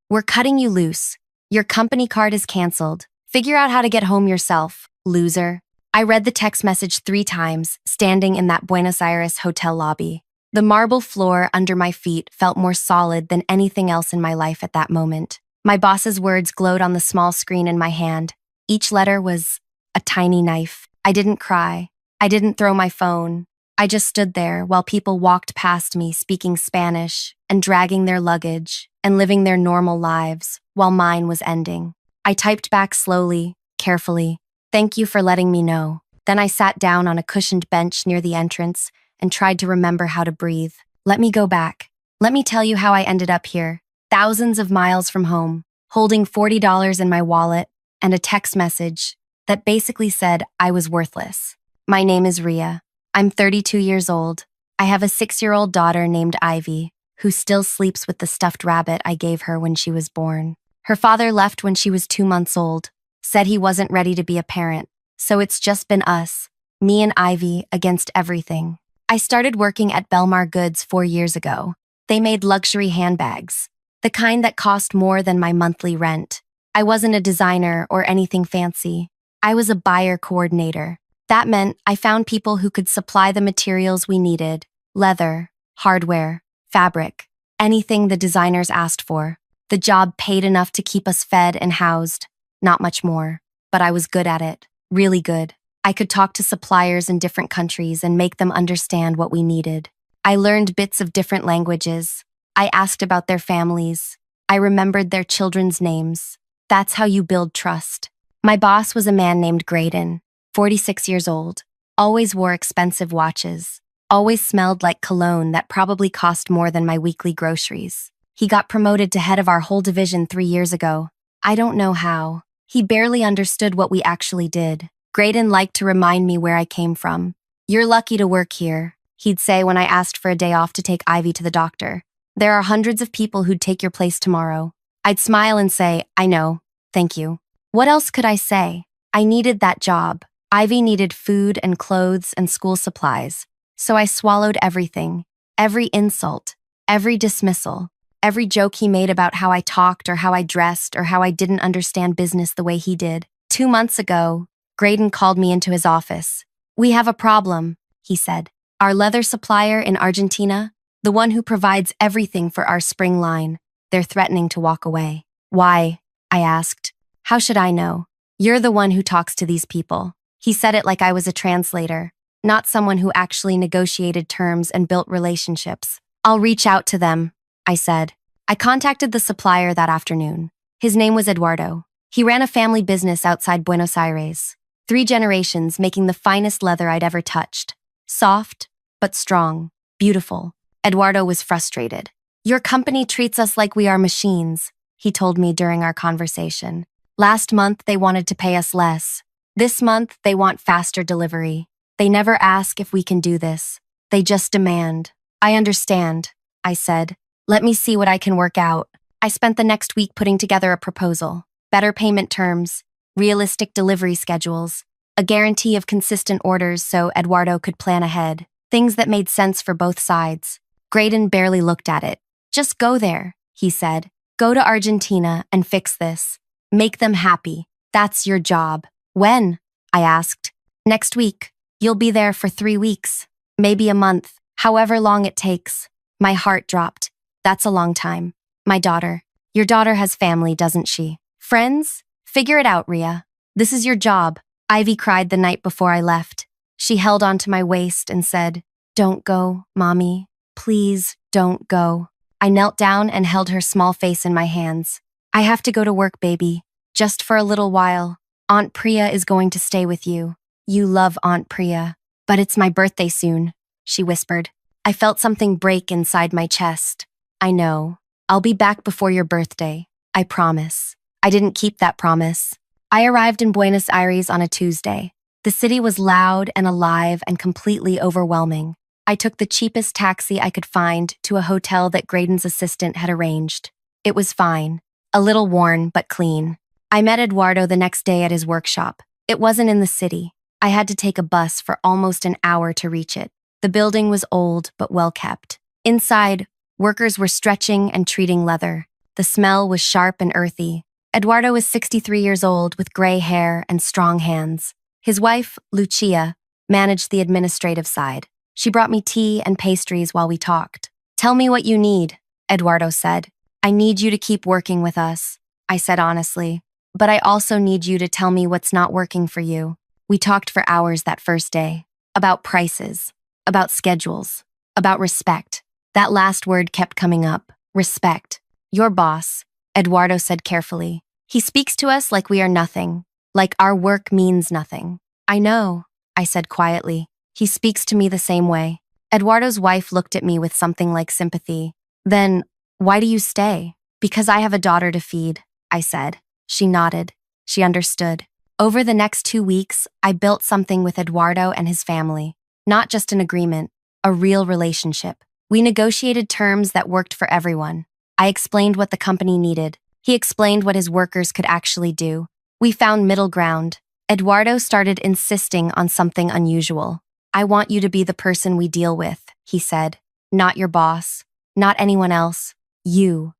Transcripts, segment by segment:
We're cutting you loose. Your company card is canceled. Figure out how to get home yourself, loser. I read the text message 3 times, standing in that Buenos Aires hotel lobby. The marble floor under my feet felt more solid than anything else in my life at that moment. My boss's words glowed on the small screen in my hand. Each letter was a tiny knife. I didn't cry. I didn't throw my phone. I just stood there while people walked past me speaking Spanish and dragging their luggage and living their normal lives while mine was ending. I typed back slowly, carefully. Thank you for letting me know. Then I sat down on a cushioned bench near the entrance and tried to remember how to breathe. Let me go back. Let me tell you how I ended up here. Thousands of miles from home, holding $40 in my wallet and a text message that basically said I was worthless. My name is Ria. I'm 32 years old. I have a 6-year-old daughter named Ivy, who still sleeps with the stuffed rabbit I gave her when she was born. Her father left when she was 2 months old, said he wasn't ready to be a parent, so it's just been us, me and Ivy, against everything. I started working at Belmar Goods 4 years ago. They made luxury handbags, the kind that cost more than my monthly rent. I wasn't a designer or anything fancy. I was a buyer coordinator. That meant I found people who could supply the materials we needed: leather, hardware, fabric, anything the designers asked for. The job paid enough to keep us fed and housed, not much more. But I was good at it, really good. I could talk to suppliers in different countries and make them understand what we needed. I learned bits of different languages. I asked about their families. I remembered their children's names. That's how you build trust. My boss was a man named Graydon, 46 years old, always wore expensive watches, always smelled like cologne that probably cost more than my weekly groceries. He got promoted to head of our whole division 3 years ago. I don't know how. He barely understood what we actually did. Graydon liked to remind me where I came from. You're lucky to work here, he'd say when I asked for a day off to take Ivy to the doctor. There are hundreds of people who'd take your place tomorrow. I'd smile and say, I know, thank you. What else could I say? I needed that job. Ivy needed food and clothes and school supplies. So I swallowed everything, every insult, every dismissal, every joke he made about how I talked or how I dressed or how I didn't understand business the way he did. 2 months ago, Graydon called me into his office. We have a problem, he said. Our leather supplier in Argentina, the one who provides everything for our spring line, they're threatening to walk away. Why? I asked. How should I know? You're the one who talks to these people. He said it like I was a translator, not someone who actually negotiated terms and built relationships. I'll reach out to them, I said. I contacted the supplier that afternoon. His name was Eduardo. He ran a family business outside Buenos Aires. 3 generations making the finest leather I'd ever touched. Soft, but strong, beautiful. Eduardo was frustrated. Your company treats us like we are machines, he told me during our conversation. Last month, they wanted to pay us less. This month, they want faster delivery. They never ask if we can do this. They just demand. I understand, I said. Let me see what I can work out. I spent the next week putting together a proposal. Better payment terms, realistic delivery schedules, a guarantee of consistent orders so Eduardo could plan ahead. Things that made sense for both sides. Graydon barely looked at it. Just go there, he said. Go to Argentina and fix this. Make them happy. That's your job. When? I asked. Next week. You'll be there for 3 weeks. Maybe a month. However long it takes. My heart dropped. That's a long time. My daughter. Your daughter has family, doesn't she? Friends? Figure it out, Ria. This is your job. Ivy cried the night before I left. She held onto my waist and said, Don't go, Mommy. Please don't go. I knelt down and held her small face in my hands. I have to go to work, baby. Just for a little while. Aunt Priya is going to stay with you. You love Aunt Priya. But it's my birthday soon, she whispered. I felt something break inside my chest. I know. I'll be back before your birthday. I promise. I didn't keep that promise. I arrived in Buenos Aires on a Tuesday. The city was loud and alive and completely overwhelming. I took the cheapest taxi I could find to a hotel that Graydon's assistant had arranged. It was fine. A little worn, but clean. I met Eduardo the next day at his workshop. It wasn't in the city. I had to take a bus for almost an hour to reach it. The building was old, but well kept. Inside, workers were stretching and treating leather. The smell was sharp and earthy. Eduardo was 63 years old with gray hair and strong hands. His wife, Lucia, managed the administrative side. She brought me tea and pastries while we talked. "Tell me what you need," Eduardo said. "I need you to keep working with us," I said honestly. "But I also need you to tell me what's not working for you." We talked for hours that first day. About prices, about schedules, about respect. That last word kept coming up. Respect. "Your boss," Eduardo said carefully. "He speaks to us like we are nothing, like our work means nothing." "I know," I said quietly. "He speaks to me the same way." Eduardo's wife looked at me with something like sympathy. "Then, why do you stay?" "Because I have a daughter to feed," I said. She nodded. She understood. Over the next 2 weeks, I built something with Eduardo and his family. Not just an agreement, a real relationship. We negotiated terms that worked for everyone. I explained what the company needed. He explained what his workers could actually do. We found middle ground. Eduardo started insisting on something unusual. "I want you to be the person we deal with," he said. "Not your boss. Not anyone else. You."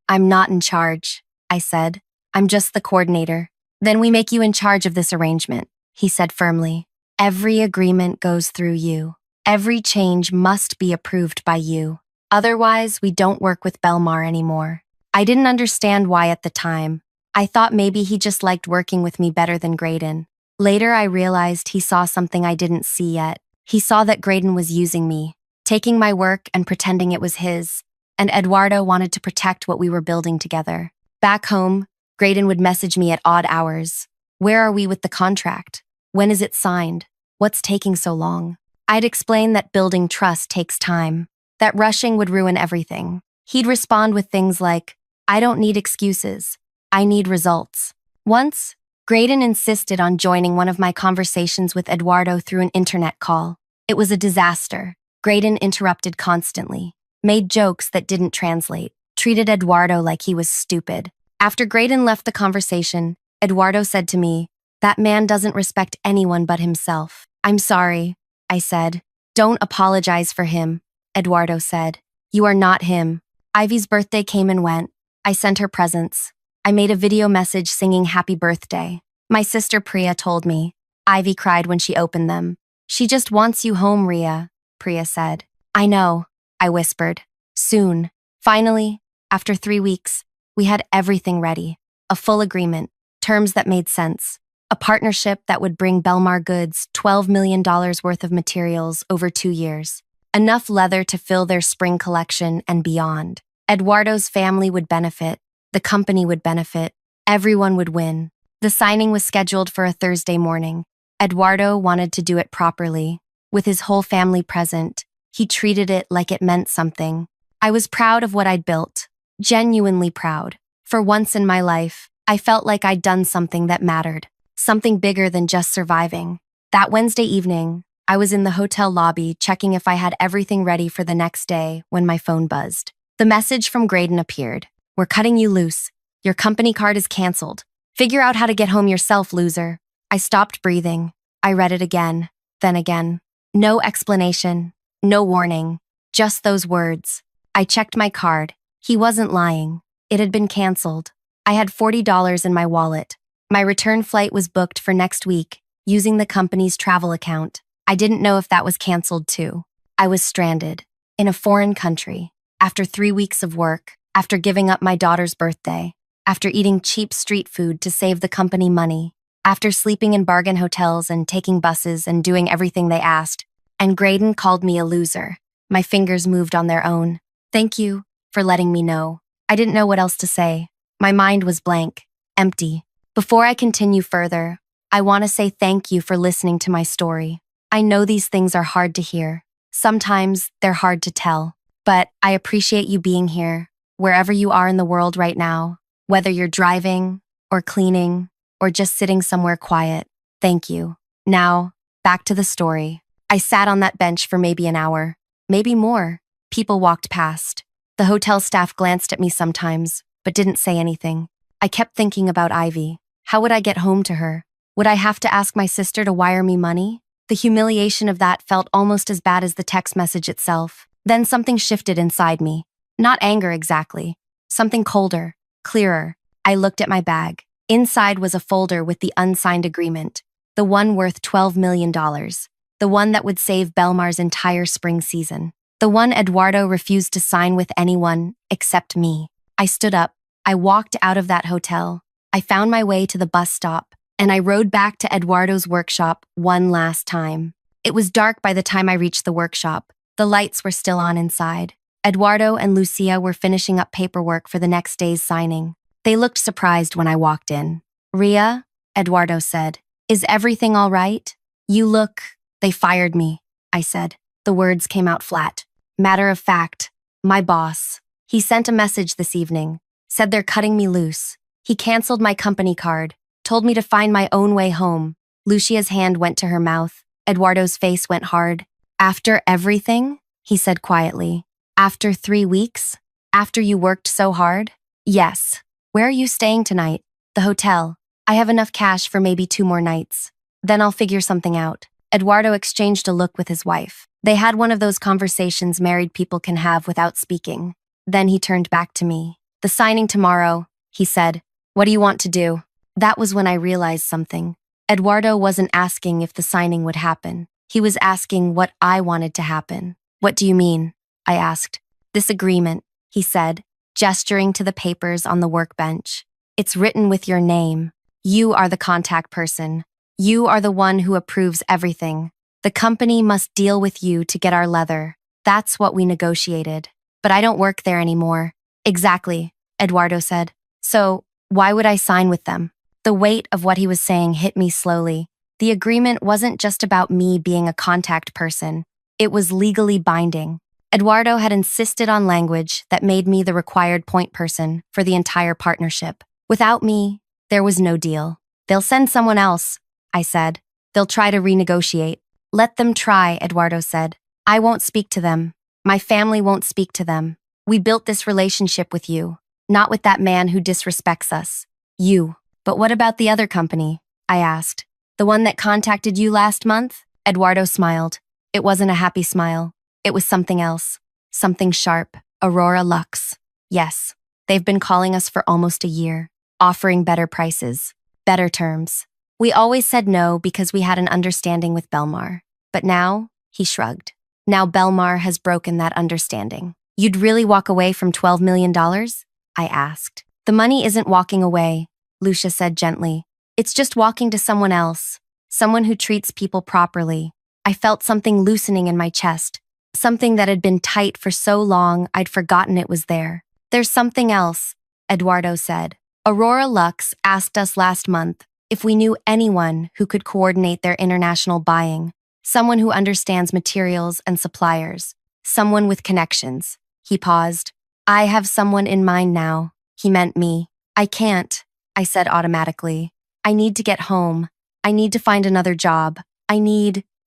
"I'm not in charge," I said. "I'm just the coordinator." "Then we make you in charge of this arrangement," he said firmly. "Every agreement goes through you. Every change must be approved by you. Otherwise, we don't work with Belmar anymore." I didn't understand why at the time. I thought maybe he just liked working with me better than Graydon. Later, I realized he saw something I didn't see yet. He saw that Graydon was using me, taking my work and pretending it was his. And Eduardo wanted to protect what we were building together. Back home, Graydon would message me at odd hours. "Where are we with the contract? When is it signed? What's taking so long?" I'd explain that building trust takes time, that rushing would ruin everything. He'd respond with things like, "I don't need excuses. I need results." Once, Graydon insisted on joining one of my conversations with Eduardo through an internet call. It was a disaster. Graydon interrupted constantly, made jokes that didn't translate, treated Eduardo like he was stupid. After Graydon left the conversation, Eduardo said to me, "That man doesn't respect anyone but himself." "I'm sorry," I said. "Don't apologize for him," Eduardo said. "You are not him." Ivy's birthday came and went. I sent her presents. I made a video message singing happy birthday. My sister Priya told me. Ivy cried when she opened them. "She just wants you home, Ria," Priya said. "I know," I whispered. "Soon." Finally, after 3 weeks, we had everything ready. A full agreement, terms that made sense. A partnership that would bring Belmar Goods $12 million worth of materials over 2 years. Enough leather to fill their spring collection and beyond. Eduardo's family would benefit. The company would benefit. Everyone would win. The signing was scheduled for a Thursday morning. Eduardo wanted to do it properly. With his whole family present, he treated it like it meant something. I was proud of what I'd built. Genuinely proud. For once in my life, I felt like I'd done something that mattered. Something bigger than just surviving. That Wednesday evening, I was in the hotel lobby checking if I had everything ready for the next day when my phone buzzed. The message from Graydon appeared. "We're cutting you loose. Your company card is canceled. Figure out how to get home yourself, loser." I stopped breathing. I read it again, then again. No explanation, no warning, just those words. I checked my card. He wasn't lying. It had been canceled. I had $40 in my wallet. My return flight was booked for next week, using the company's travel account. I didn't know if that was canceled too. I was stranded, in a foreign country, after 3 weeks of work, after giving up my daughter's birthday, after eating cheap street food to save the company money, after sleeping in bargain hotels and taking buses and doing everything they asked. And Graydon called me a loser. My fingers moved on their own. "Thank you for letting me know." I didn't know what else to say. My mind was blank, empty. Before I continue further, I want to say thank you for listening to my story. I know these things are hard to hear. Sometimes they're hard to tell. But I appreciate you being here, wherever you are in the world right now, whether you're driving, or cleaning, or just sitting somewhere quiet. Thank you. Now, back to the story. I sat on that bench for maybe an hour, maybe more. People walked past. The hotel staff glanced at me sometimes, but didn't say anything. I kept thinking about Ivy. How would I get home to her? Would I have to ask my sister to wire me money? The humiliation of that felt almost as bad as the text message itself. Then something shifted inside me. Not anger exactly, Something colder, clearer. I looked at my bag. Inside was a folder with the unsigned agreement, the one worth $12 million, the one that would save Belmar's entire spring season, the one Eduardo refused to sign with anyone except me. I stood up. I walked out of that hotel. I found my way to the bus stop, and I rode back to Eduardo's workshop one last time. It was dark by the time I reached the workshop. The lights were still on inside. Eduardo and Lucia were finishing up paperwork for the next day's signing. They looked surprised when I walked in. "Ria," Eduardo said, "is everything all right? You look—" "They fired me," I said. The words came out flat. "Matter of fact, my boss. He sent a message this evening, said they're cutting me loose. He canceled my company card, told me to find my own way home." Lucia's hand went to her mouth. Eduardo's face went hard. "After everything?" he said quietly. "After 3 weeks? After you worked so hard?" "Yes. Where are you staying tonight?" "The hotel. I have enough cash for maybe 2 more nights. Then I'll figure something out." Eduardo exchanged a look with his wife. They had one of those conversations married people can have without speaking. Then he turned back to me. "The signing tomorrow," he said. "What do you want to do?" That was when I realized something. Eduardo wasn't asking if the signing would happen. He was asking what I wanted to happen. "What do you mean?" I asked. "This agreement," he said, gesturing to the papers on the workbench. "It's written with your name. You are the contact person. You are the one who approves everything. The company must deal with you to get our leather. That's what we negotiated. But I don't work there anymore." "Exactly," Eduardo said. "So, why would I sign with them?" The weight of what he was saying hit me slowly. The agreement wasn't just about me being a contact person. It was legally binding. Eduardo had insisted on language that made me the required point person for the entire partnership. Without me, there was no deal. "They'll send someone else," I said. "They'll try to renegotiate." "Let them try," Eduardo said. "I won't speak to them. My family won't speak to them. We built this relationship with you, not with that man who disrespects us. You." "But what about the other company?" I asked. "The one that contacted you last month?" Eduardo smiled. It wasn't a happy smile. It was something else. Something sharp. Aurora Lux. "Yes. They've been calling us for almost a year, offering better prices, better terms. We always said no because we had an understanding with Belmar. But now," he shrugged. "Now Belmar has broken that understanding." "You'd really walk away from $12 million? I asked. "The money isn't walking away," Lucia said gently. "It's just walking to someone else, someone who treats people properly." I felt something loosening in my chest, something that had been tight for so long I'd forgotten it was there. "There's something else," Eduardo said. "Aurora Lux asked us last month if we knew anyone who could coordinate their international buying, someone who understands materials and suppliers, someone with connections." He paused. "I have someone in mind now." He meant me. "I can't," I said automatically. "I need to get home. I need to find another job.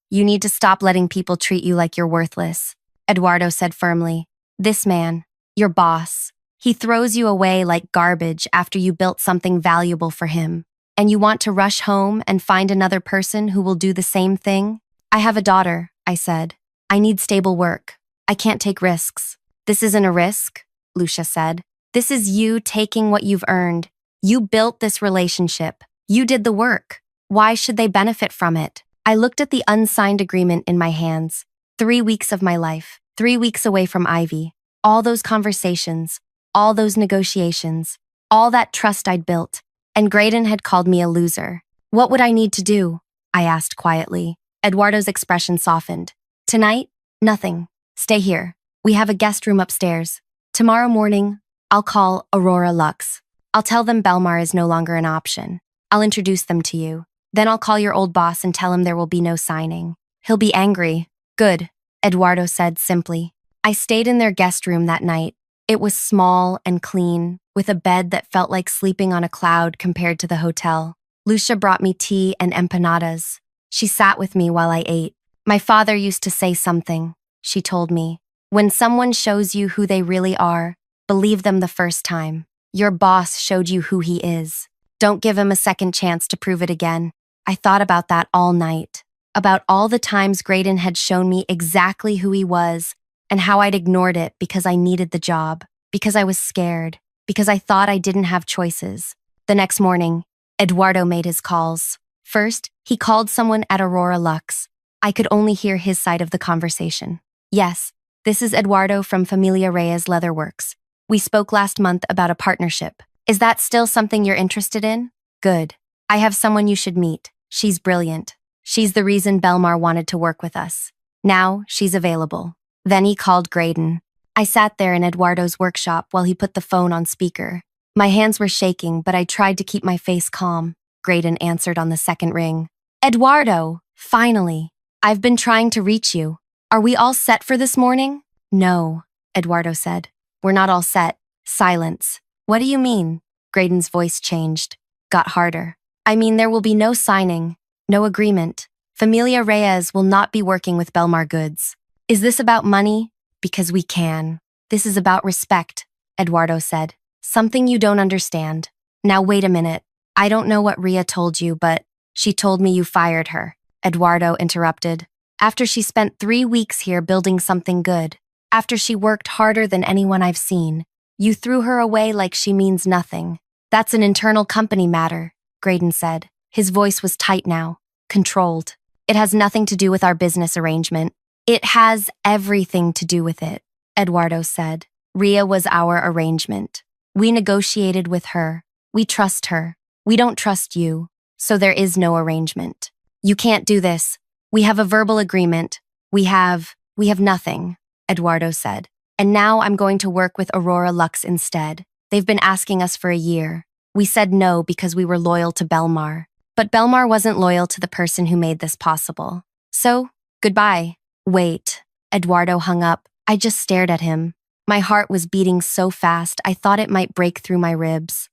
You need to stop letting people treat you like you're worthless," Eduardo said firmly. "This man, your boss, he throws you away like garbage after you built something valuable for him. And you want to rush home and find another person who will do the same thing?" "I have a daughter," I said. "I need stable work. I can't take risks." "This isn't a risk," Lucia said. "This is you taking what you've earned. You built this relationship. You did the work. Why should they benefit from it?" I looked at the unsigned agreement in my hands. 3 weeks of my life, 3 weeks away from Ivy. All those conversations, all those negotiations, all that trust I'd built. And Graydon had called me a loser. "What would I need to do?" I asked quietly. Eduardo's expression softened. "Tonight? Nothing. Stay here. We have a guest room upstairs. Tomorrow morning, I'll call Aurora Lux. I'll tell them Belmar is no longer an option. I'll introduce them to you. Then I'll call your old boss and tell him there will be no signing. He'll be angry." "Good," Eduardo said simply. I stayed in their guest room that night. It was small and clean, with a bed that felt like sleeping on a cloud compared to the hotel. Lucia brought me tea and empanadas. She sat with me while I ate. "My father used to say something," she told me. "When someone shows you who they really are, believe them the first time. Your boss showed you who he is. Don't give him a second chance to prove it again." I thought about that all night, about all the times Graydon had shown me exactly who he was and how I'd ignored it because I needed the job, because I was scared. because I thought I didn't have choices. The next morning, Eduardo made his calls. First, he called someone at Aurora Lux. I could only hear his side of the conversation. Yes, this is Eduardo from Familia Reyes Leatherworks. We spoke last month about a partnership. Is that still something you're interested in? Good. I have someone you should meet. She's brilliant. She's the reason Belmar wanted to work with us. Now, she's available. Then he called Graydon. I sat there in Eduardo's workshop while he put the phone on speaker. My hands were shaking, but I tried to keep my face calm. Graydon answered on the second ring. Eduardo! Finally! I've been trying to reach you. Are we all set for this morning? No, Eduardo said. We're not all set. Silence. What do you mean? Graydon's voice changed, got harder. I mean there will be no signing, no agreement. Familia Reyes will not be working with Belmar Goods. Is this about money? Because we can. This is about respect, Eduardo said. Something you don't understand. Now wait a minute. I don't know what Ria told you, but she told me you fired her, Eduardo interrupted. After she spent 3 weeks here building something good. After she worked harder than anyone I've seen. You threw her away like she means nothing. That's an internal company matter, Graydon said. His voice was tight now, controlled. It has nothing to do with our business arrangement. It has everything to do with it, Eduardo said. Ria was our arrangement. We negotiated with her. We trust her. We don't trust you. So there is no arrangement. You can't do this. We have a verbal agreement. We have nothing, Eduardo said. And now I'm going to work with Aurora Lux instead. They've been asking us for a year. We said no because we were loyal to Belmar. But Belmar wasn't loyal to the person who made this possible. So, goodbye. Wait. Eduardo hung up. I just stared at him. My heart was beating so fast I thought it might break through my ribs.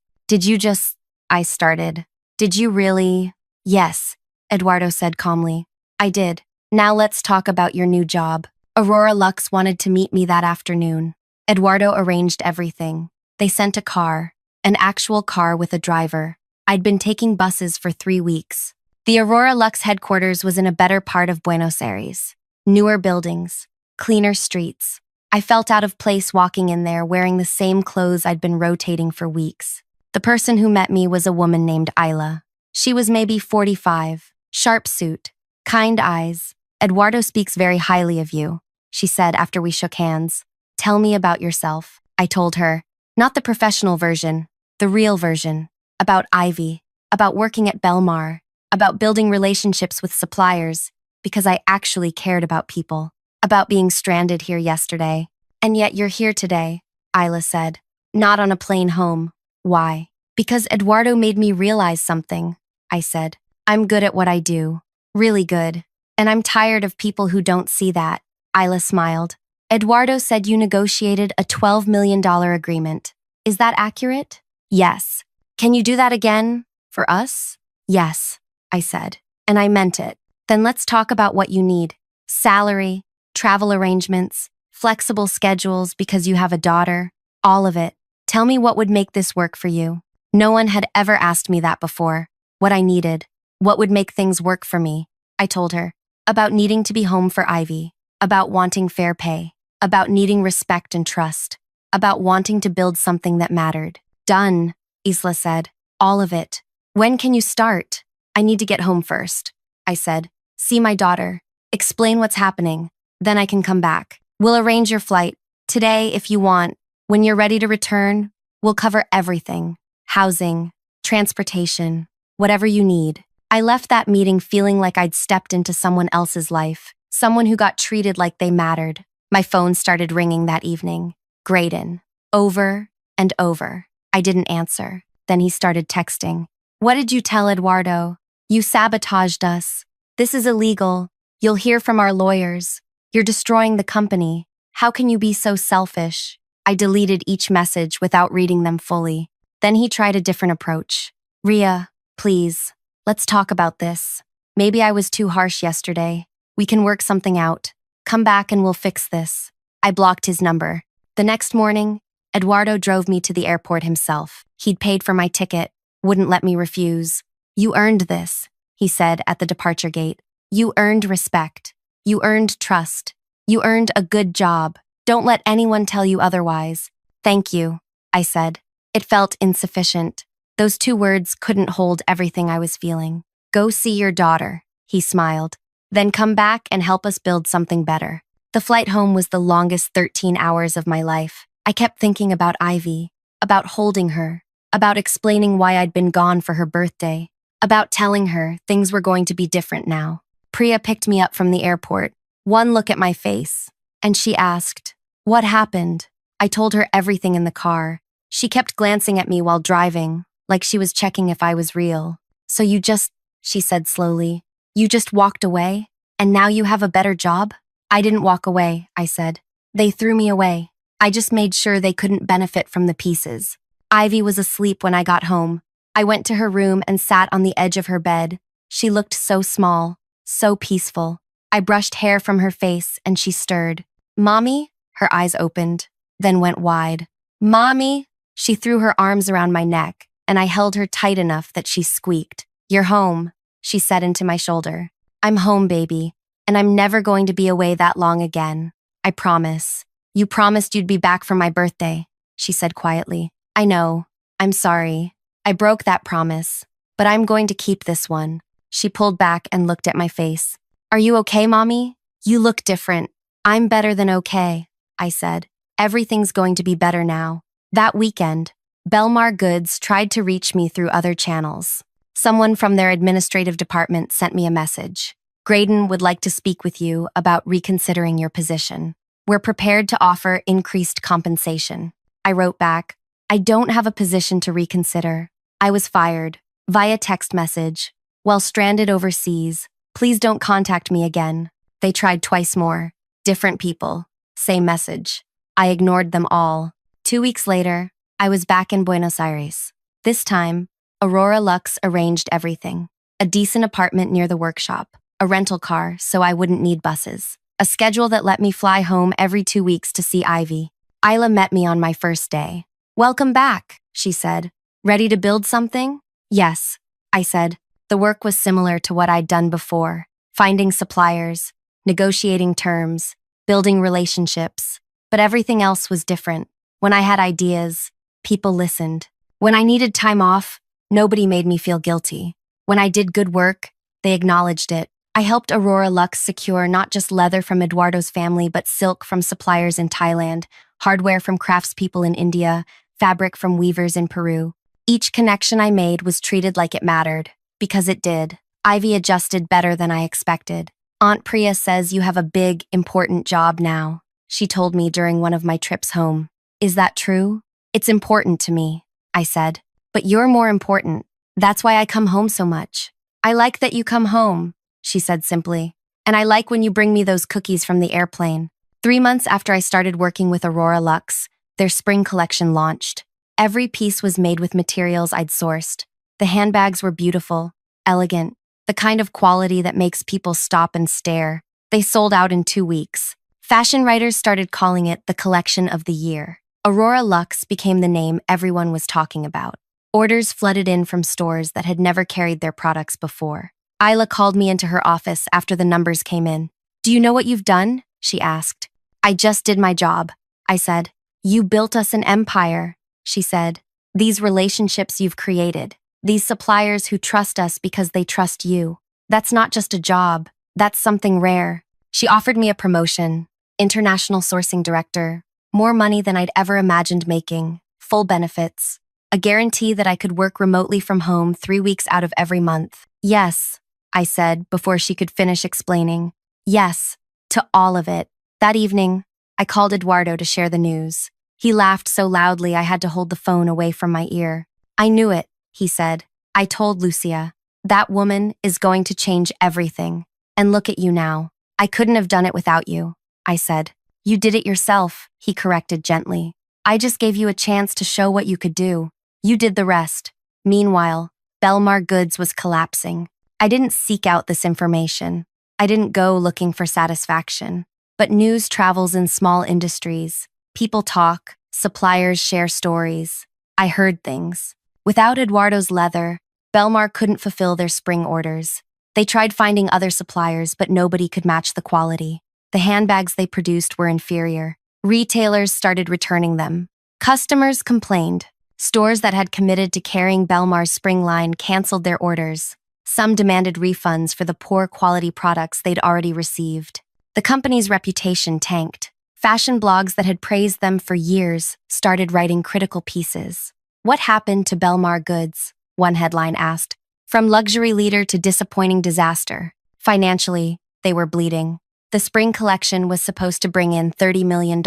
I started. Did you really? Yes, Eduardo said calmly. I did. Now let's talk about your new job. Aurora Lux wanted to meet me that afternoon. Eduardo arranged everything. They sent a car, an actual car with a driver. I'd been taking buses for 3 weeks. The Aurora Lux headquarters was in a better part of Buenos Aires. Newer buildings, cleaner streets. I felt out of place walking in there wearing the same clothes I'd been rotating for weeks. The person who met me was a woman named Isla. She was maybe 45, sharp suit, kind eyes. Eduardo speaks very highly of you, she said after we shook hands. Tell me about yourself, I told her. Not the professional version, the real version. About Ivy, about working at Belmar, about building relationships with suppliers, because I actually cared about people, about being stranded here yesterday. And yet you're here today, Isla said. Not on a plane home. Why? Because Eduardo made me realize something, I said. I'm good at what I do. Really good. And I'm tired of people who don't see that. Isla smiled. Eduardo said you negotiated a $12 million agreement. Is that accurate? Yes. Can you do that again? For us? Yes, I said. And I meant it. Then let's talk about what you need. Salary, travel arrangements, flexible schedules because you have a daughter, all of it. Tell me what would make this work for you. No one had ever asked me that before. What I needed. What would make things work for me. I told her. About needing to be home for Ivy. About wanting fair pay. About needing respect and trust. About wanting to build something that mattered. Done, Isla said. All of it. When can you start? I need to get home first, I said. See my daughter. Explain what's happening. Then I can come back. We'll arrange your flight. Today, if you want. When you're ready to return, we'll cover everything. Housing, transportation, whatever you need. I left that meeting feeling like I'd stepped into someone else's life. Someone who got treated like they mattered. My phone started ringing that evening. Graydon. Over and over. I didn't answer. Then he started texting. What did you tell Eduardo? You sabotaged us. This is illegal. You'll hear from our lawyers. You're destroying the company. How can you be so selfish? I deleted each message without reading them fully. Then he tried a different approach. Ria, please, let's talk about this. Maybe I was too harsh yesterday. We can work something out. Come back and we'll fix this. I blocked his number. The next morning, Eduardo drove me to the airport himself. He'd paid for my ticket, wouldn't let me refuse. You earned this, he said at the departure gate. You earned respect. You earned trust. You earned a good job. Don't let anyone tell you otherwise. Thank you, I said. It felt insufficient. Those 2 words couldn't hold everything I was feeling. Go see your daughter, he smiled. Then come back and help us build something better. The flight home was the longest 13 hours of my life. I kept thinking about Ivy, about holding her, about explaining why I'd been gone for her birthday, about telling her things were going to be different now. Priya picked me up from the airport, one look at my face, and she asked, "What happened?" I told her everything in the car. She kept glancing at me while driving, like she was checking if I was real. "So you just," she said slowly, "you just walked away? And now you have a better job?" "I didn't walk away," I said. "They threw me away. I just made sure they couldn't benefit from the pieces." Ivy was asleep when I got home. I went to her room and sat on the edge of her bed. She looked so small, so peaceful. I brushed hair from her face and she stirred. "Mommy?" Her eyes opened, then went wide. "Mommy?" She threw her arms around my neck, and I held her tight enough that she squeaked. "You're home," she said into my shoulder. "I'm home, baby, and I'm never going to be away that long again. I promise." "You promised you'd be back for my birthday," she said quietly. "I know. I'm sorry. I broke that promise, but I'm going to keep this one." She pulled back and looked at my face. "Are you okay, Mommy? You look different." "I'm better than okay," I said. "Everything's going to be better now." That weekend, Belmar Goods tried to reach me through other channels. Someone from their administrative department sent me a message. "Graydon would like to speak with you about reconsidering your position. We're prepared to offer increased compensation." I wrote back, "I don't have a position to reconsider. I was fired, via text message, while stranded overseas. Please don't contact me again." They tried twice more. Different people. Same message. I ignored them all. 2 weeks later, I was back in Buenos Aires. This time, Aurora Lux arranged everything. A decent apartment near the workshop, a rental car so I wouldn't need buses, a schedule that let me fly home every 2 weeks to see Ivy. Isla met me on my first day. "Welcome back," she said. "Ready to build something?" "Yes," I said. The work was similar to what I'd done before, finding suppliers, negotiating terms, building relationships, but everything else was different. When I had ideas, people listened. When I needed time off, nobody made me feel guilty. When I did good work, they acknowledged it. I helped Aurora Lux secure not just leather from Eduardo's family, but silk from suppliers in Thailand, hardware from craftspeople in India, fabric from weavers in Peru. Each connection I made was treated like it mattered, because it did. Ivy adjusted better than I expected. "Aunt Priya says you have a big, important job now," she told me during one of my trips home. "Is that true?" "It's important to me," I said. "But you're more important. That's why I come home so much." "I like that you come home," she said simply. "And I like when you bring me those cookies from the airplane." 3 months after I started working with Aurora Lux, their spring collection launched. Every piece was made with materials I'd sourced. The handbags were beautiful, elegant, the kind of quality that makes people stop and stare. They sold out in 2 weeks. Fashion writers started calling it the collection of the year. Aurora Lux became the name everyone was talking about. Orders flooded in from stores that had never carried their products before. Isla called me into her office after the numbers came in. "Do you know what you've done?" she asked. "I just did my job," I said. "You built us an empire," she said. "These relationships you've created, these suppliers who trust us because they trust you. That's not just a job, that's something rare." She offered me a promotion, international sourcing director, more money than I'd ever imagined making, full benefits, a guarantee that I could work remotely from home 3 weeks out of every month. "Yes," I said before she could finish explaining. "Yes, to all of it." That evening, I called Eduardo to share the news. He laughed so loudly I had to hold the phone away from my ear. "I knew it," he said. "I told Lucia. That woman is going to change everything. And look at you now. I couldn't have done it without you," I said. "You did it yourself," he corrected gently. "I just gave you a chance to show what you could do. You did the rest." Meanwhile, Belmar Goods was collapsing. I didn't seek out this information. I didn't go looking for satisfaction. But news travels in small industries. People talk, suppliers share stories. I heard things. Without Eduardo's leather, Belmar couldn't fulfill their spring orders. They tried finding other suppliers, but nobody could match the quality. The handbags they produced were inferior. Retailers started returning them. Customers complained. Stores that had committed to carrying Belmar's spring line canceled their orders. Some demanded refunds for the poor quality products they'd already received. The company's reputation tanked. Fashion blogs that had praised them for years started writing critical pieces. "What happened to Belmar goods?" one headline asked. "From luxury leader to disappointing disaster." Financially, they were bleeding. The spring collection was supposed to bring in $30 million.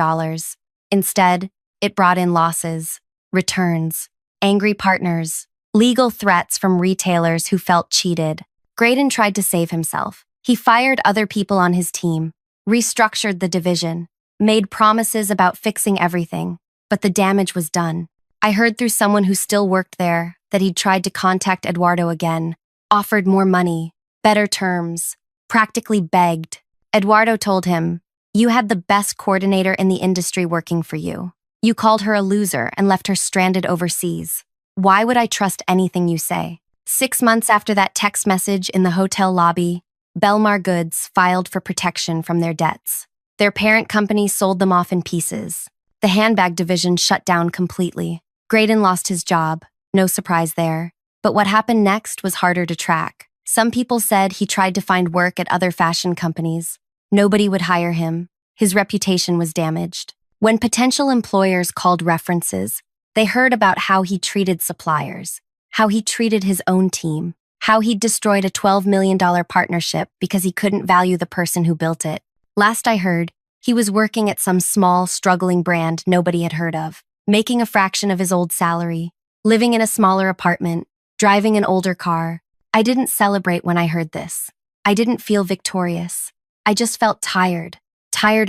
Instead, it brought in losses, returns, angry partners, legal threats from retailers who felt cheated. Graydon tried to save himself. He fired other people on his team, restructured the division, made promises about fixing everything, but the damage was done. I heard through someone who still worked there that he'd tried to contact Eduardo again, offered more money, better terms, practically begged. Eduardo told him, "You had the best coordinator in the industry working for you. You called her a loser and left her stranded overseas. Why would I trust anything you say?" 6 months after that text message in the hotel lobby, Belmar Goods filed for protection from their debts. Their parent company sold them off in pieces. The handbag division shut down completely. Graydon lost his job, no surprise there. But what happened next was harder to track. Some people said he tried to find work at other fashion companies. Nobody would hire him. His reputation was damaged. When potential employers called references, they heard about how he treated suppliers, how he treated his own team, how he'd destroyed a $12 million partnership because he couldn't value the person who built it. Last I heard, he was working at some small, struggling brand nobody had heard of, making a fraction of his old salary, living in a smaller apartment, driving an older car. I didn't celebrate when I heard this. I didn't feel victorious. I just felt tired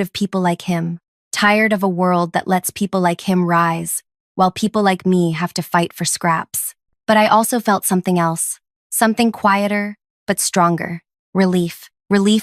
of people like him, tired of a world that lets people like him rise, while people like me have to fight for scraps. But I also felt something else, something quieter, but stronger. Relief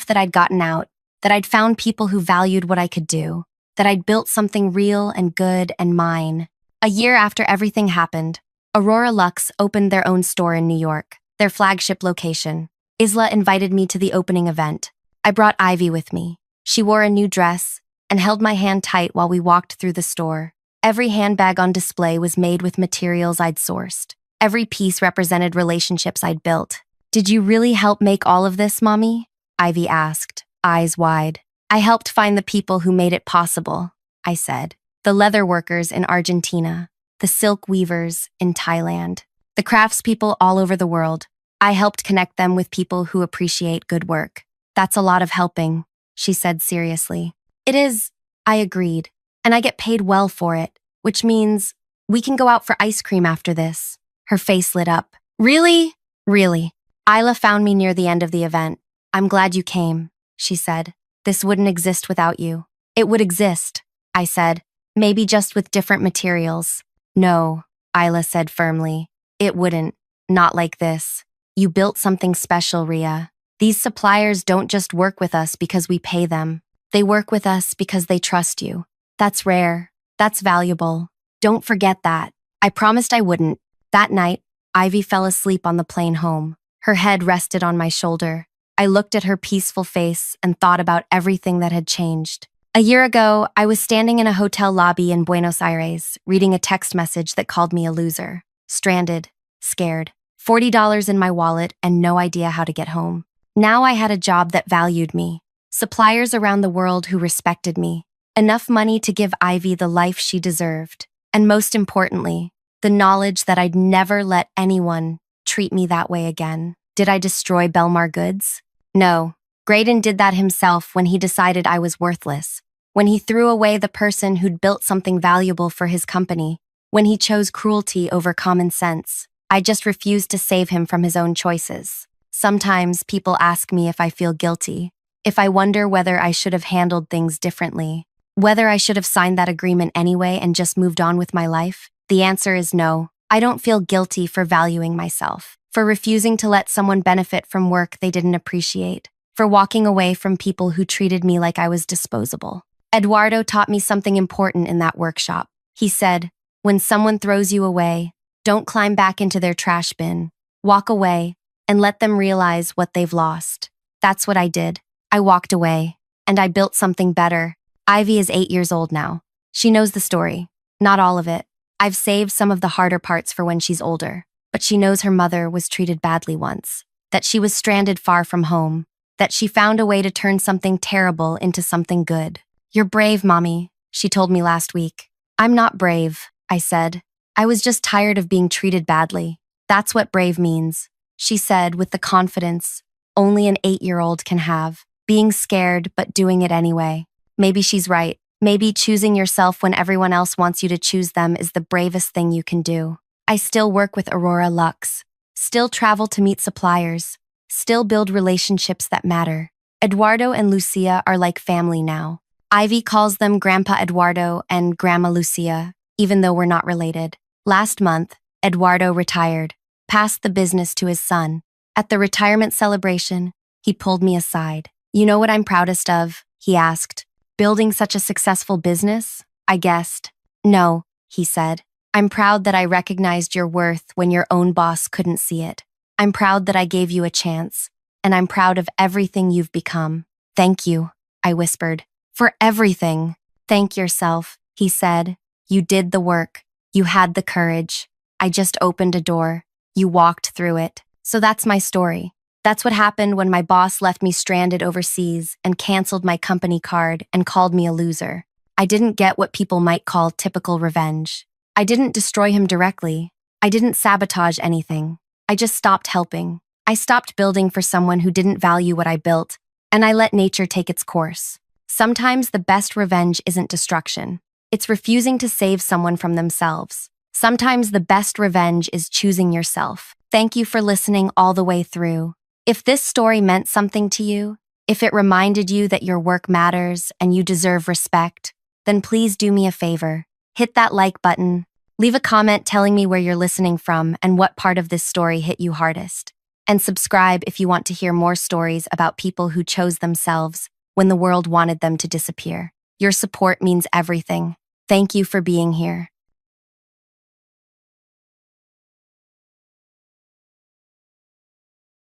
that I'd gotten out, that I'd found people who valued what I could do, that I'd built something real and good and mine. A year after everything happened, Aurora Luxe opened their own store in New York, their flagship location. Isla invited me to the opening event. I brought Ivy with me. She wore a new dress and held my hand tight while we walked through the store. Every handbag on display was made with materials I'd sourced. Every piece represented relationships I'd built. "Did you really help make all of this, Mommy?" Ivy asked, eyes wide. "I helped find the people who made it possible," I said. "The leather workers in Argentina, the silk weavers in Thailand, the craftspeople all over the world. I helped connect them with people who appreciate good work." "That's a lot of helping," she said seriously. "It is," I agreed, "and I get paid well for it, which means we can go out for ice cream after this." Her face lit up. "Really? Really?" "Isla found me near the end of the event. I'm glad you came," she said. "This wouldn't exist without you." "It would exist," I said, "maybe just with different materials." "No," Isla said firmly. "It wouldn't. Not like this. You built something special, Ria. These suppliers don't just work with us because we pay them. They work with us because they trust you. That's rare. That's valuable. Don't forget that." I promised I wouldn't. That night, Ivy fell asleep on the plane home. Her head rested on my shoulder. I looked at her peaceful face and thought about everything that had changed. A year ago, I was standing in a hotel lobby in Buenos Aires, reading a text message that called me a loser. Stranded, scared, $40 in my wallet, and no idea how to get home. Now I had a job that valued me, suppliers around the world who respected me, enough money to give Ivy the life she deserved, and most importantly, the knowledge that I'd never let anyone treat me that way again. Did I destroy Belmar Goods? No. Graydon did that himself when he decided I was worthless, when he threw away the person who'd built something valuable for his company, when he chose cruelty over common sense. I just refused to save him from his own choices. Sometimes people ask me if I feel guilty, if I wonder whether I should have handled things differently, whether I should have signed that agreement anyway and just moved on with my life. The answer is no. I don't feel guilty for valuing myself, for refusing to let someone benefit from work they didn't appreciate, for walking away from people who treated me like I was disposable. Eduardo taught me something important in that workshop. He said, "When someone throws you away, don't climb back into their trash bin. Walk away and let them realize what they've lost." That's what I did. I walked away, and I built something better. Ivy is 8 years old now. She knows the story. Not all of it. I've saved some of the harder parts for when she's older, but she knows her mother was treated badly once, that she was stranded far from home, that she found a way to turn something terrible into something good. You're brave, Mommy, she told me last week. I'm not brave, I said. I was just tired of being treated badly. That's what brave means, she said with the confidence only an 8-year-old can have, being scared but doing it anyway. Maybe she's right. Maybe choosing yourself when everyone else wants you to choose them is the bravest thing you can do. I still work with Aurora Lux, still travel to meet suppliers, still build relationships that matter. Eduardo and Lucia are like family now. Ivy calls them Grandpa Eduardo and Grandma Lucia, even though we're not related. Last month, Eduardo retired, passed the business to his son. At the retirement celebration, he pulled me aside. You know what I'm proudest of? He asked. Building such a successful business? I guessed. No, he said. I'm proud that I recognized your worth when your own boss couldn't see it. I'm proud that I gave you a chance, and I'm proud of everything you've become. Thank you, I whispered. For everything. Thank yourself, he said. You did the work. You had the courage. I just opened a door. You walked through it. So that's my story. That's what happened when my boss left me stranded overseas and canceled my company card and called me a loser. I didn't get what people might call typical revenge. I didn't destroy him directly. I didn't sabotage anything. I just stopped helping. I stopped building for someone who didn't value what I built, and I let nature take its course. Sometimes the best revenge isn't destruction. It's refusing to save someone from themselves. Sometimes the best revenge is choosing yourself. Thank you for listening all the way through. If this story meant something to you, if it reminded you that your work matters and you deserve respect, then please do me a favor. Hit that like button. Leave a comment telling me where you're listening from and what part of this story hit you hardest. And subscribe if you want to hear more stories about people who chose themselves when the world wanted them to disappear. Your support means everything. Thank you for being here.